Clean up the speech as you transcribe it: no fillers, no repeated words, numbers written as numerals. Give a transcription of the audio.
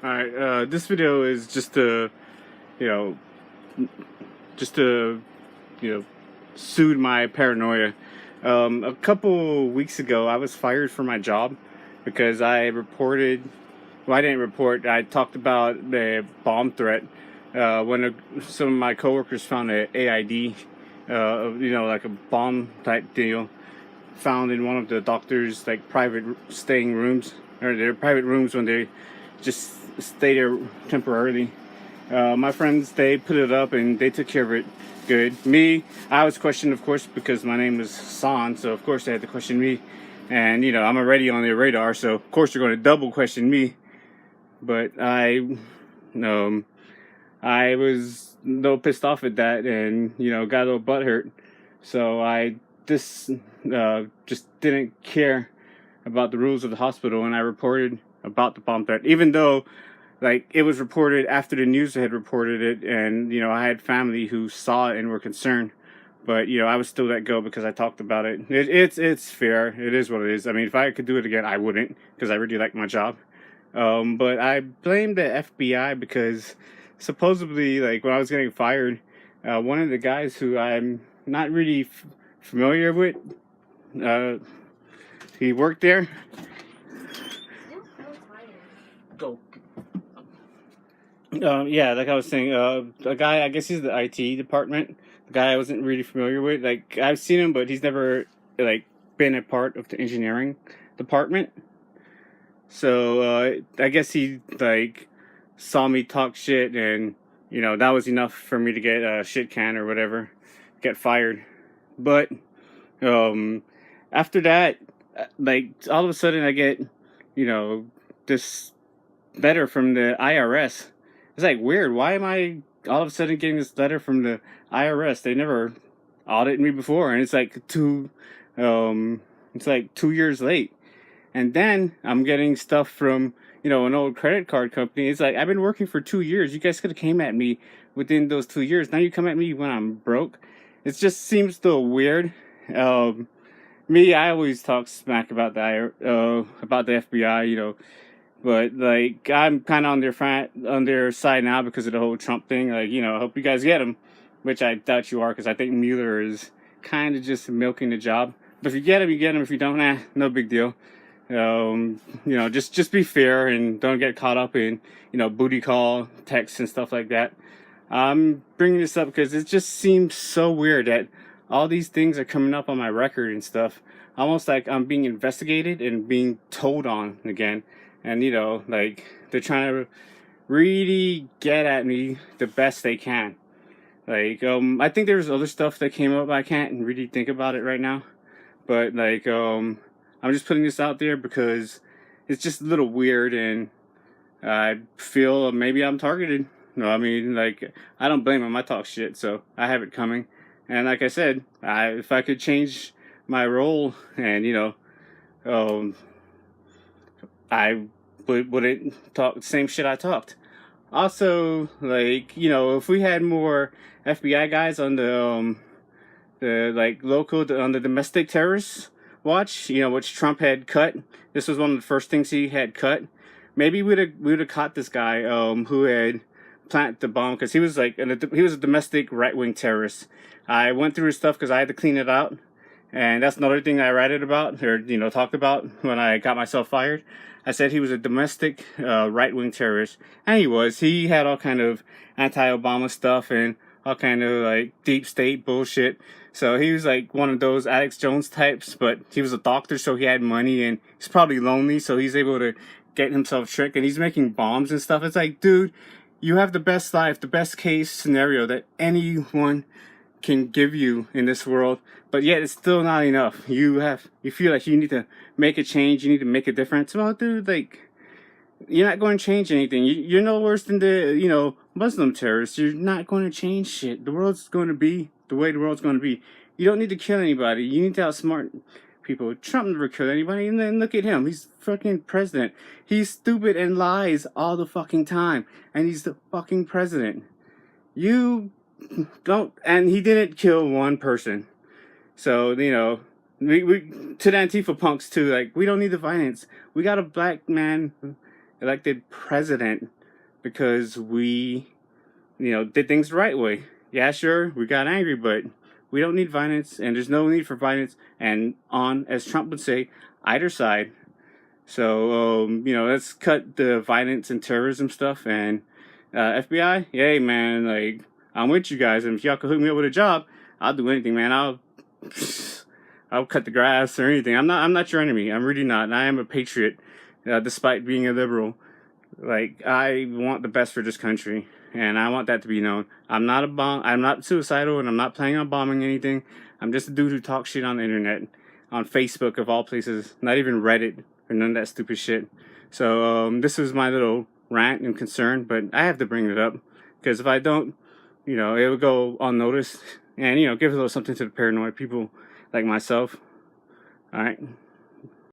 Alright, this video is just to, you know, just to, you know, soothe my paranoia. A couple weeks ago, I was fired from my job because I reported, well, I didn't report, I talked about the bomb threat when some of my coworkers found an AID, like a bomb type deal, found in one of the doctor's, like, private staying rooms, or their private rooms when they just stay there temporarily. My friends, they put it up and they took care of it good. Me, I was questioned, of course, because my name was San, so of course they had to question me. And, I'm already on their radar, so of course they're going to double question me. But I was a little pissed off at that and, got a little butthurt. So I just didn't care about the rules of the hospital, and I reported about the bomb threat, even though, like, it was reported after the news had reported it, and I had family who saw it and were concerned. But I was still let go because I talked about it. It's fair. It is what it is. I mean, if I could do it again, I wouldn't, because I really like my job. But I blame the FBI because supposedly, like, when I was getting fired, one of the guys who I'm not really familiar with, he worked there. Go. Yeah, like I was saying, a guy, I guess he's the IT department. The guy I wasn't really familiar with. Like, I've seen him, but he's never, like, been a part of the engineering department. So, I guess he, like, saw me talk shit, and, that was enough for me to get a shit can or whatever, get fired. But, after that, like, all of a sudden I get, this letter from the IRS. It's like weird. Why am I all of a sudden getting this letter from the IRS? They never audited me before, and it's like it's like 2 years late. And then I'm getting stuff from an old credit card company. It's like, I've been working for 2 years. You guys could have came at me within those 2 years. Now you come at me when I'm broke. It just seems still weird. Me, I always talk smack about the FBI, but, like, I'm kind of on their side now because of the whole Trump thing. Like, I hope you guys get him, which I doubt you are, because I think Mueller is kind of just milking the job. But if you get him, you get him. If you don't, no big deal. Just be fair and don't get caught up in, booty call texts and stuff like that. I'm bringing this up because it just seems so weird that all these things are coming up on my record and stuff. Almost like I'm being investigated and being told on again. And, like, they're trying to really get at me the best they can. Like, I think there's other stuff that came up. I can't really think about it right now. But, like, I'm just putting this out there because it's just a little weird, and I feel maybe I'm targeted. No, I mean, like, I don't blame them. I talk shit, so I have it coming. And like I said, if I could change my role and, I wouldn't talk the same shit I talked. Also, like, if we had more FBI guys on the like local, on the domestic terrorist watch, which Trump had cut. This was one of the first things he had cut. Maybe we would have caught this guy who had planted the bomb, because he was a domestic right-wing terrorist. I went through his stuff because I had to clean it out. And that's another thing I read about, or, talked about when I got myself fired. I said he was a domestic right-wing terrorist. And he was. He had all kind of anti-Obama stuff and all kind of, like, deep state bullshit. So he was like one of those Alex Jones types, but he was a doctor, so he had money, and he's probably lonely, so he's able to get himself tricked, and he's making bombs and stuff. It's like, dude, you have the best life, the best case scenario that anyone can give you in this world, but yet it's still not enough. You feel like you need to make a change, you need to make a difference. Well, dude, like, you're not going to change anything. You're no worse than the, Muslim terrorists. You're not going to change shit. The world's going to be the way the world's going to be. You don't need to kill anybody. You need to outsmart people. Trump never killed anybody, and then look at him. He's fucking president. He's stupid and lies all the fucking time, and he's the fucking president. You don't, and he didn't kill one person. So, we to the Antifa punks too, like, we don't need the violence. We got a black man elected president because we, did things the right way. Yeah, sure, we got angry, but we don't need violence, and there's no need for violence. And on, as Trump would say, either side. So, let's cut the violence and terrorism stuff. And FBI, yay, man, like, I'm with you guys. And if y'all could hook me up with a job, I'll do anything, man. I'll cut the grass or anything. I'm not your enemy. I'm really not. And I am a patriot, despite being a liberal. Like, I want the best for this country, and I want that to be known. I'm not suicidal, and I'm not planning on bombing anything. I'm just a dude who talks shit on the internet, on Facebook of all places, not even Reddit or none of that stupid shit. So this was my little rant and concern, but I have to bring it up because if I don't, it would go unnoticed, and give a little something to the paranoid people like myself. All right.